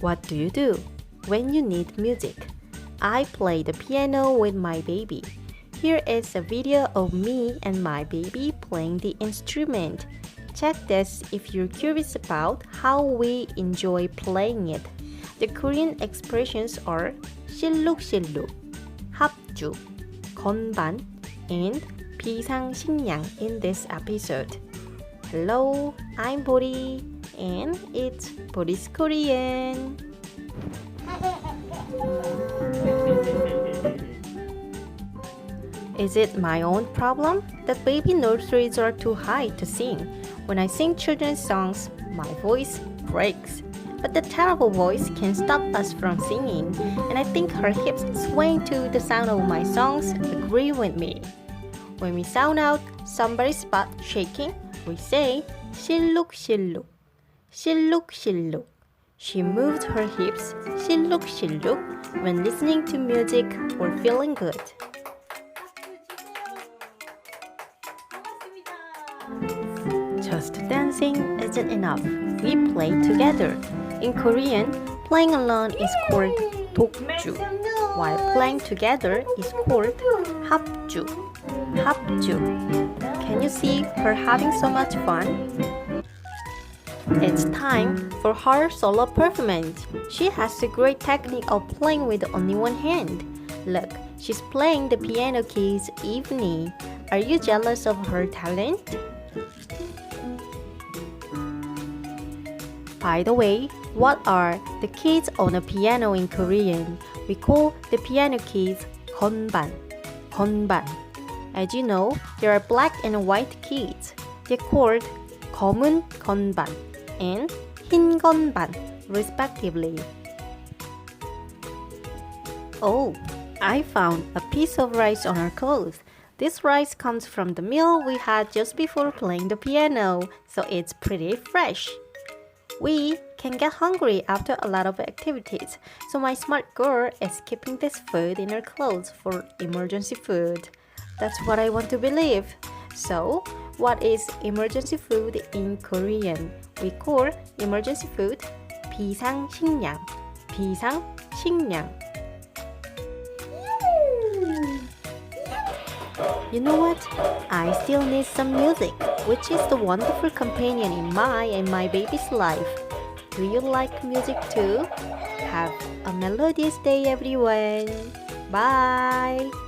What do you do when you need music? I play the piano with my baby. Here is a video of me and my baby playing the instrument. Check this if you're curious about how we enjoy playing it. The Korean expressions are 씰룩씰룩, 합주, 건반, and 비상식량 in this episode. Hello, I'm Bori, and it's Bori's Korean. Is it my own problem that baby nurseries are too high to sing? When I sing children's songs, my voice breaks. But the terrible voice can stop us from singing, and I think her hips swaying to the sound of my songs agree with me. When we sound out somebody's butt shaking, we say 씰룩씰룩, 씰룩씰룩. She moved her hips 씰룩씰룩 when listening to music or feeling good. Just dancing isn't enough. We play together. In Korean, playing alone is called 독주, while playing together is called 합주. 합주. Can you see her having so much fun? It's time for her solo performance. She has a great technique of playing with only one hand. Look, she's playing the piano keys evenly. Are you jealous of her talent? By the way, what are the keys on a piano in Korean? We call the piano keys 건반, 건반. As you know, there are black and white keys. They're called 검은 건반 and 흰 건반, respectively. Oh, I found a piece of rice on her clothes. This rice comes from the meal we had just before playing the piano, so it's pretty fresh. We can get hungry after a lot of activities, so my smart girl is keeping this food in her clothes for emergency food. That's what I want to believe. So, what is emergency food in Korean? We call emergency food 비상식량, 비상식량. You know what? I still need some music, which is the wonderful companion in my and my baby's life. Do you like music too? Have a melodious day, everyone. Bye!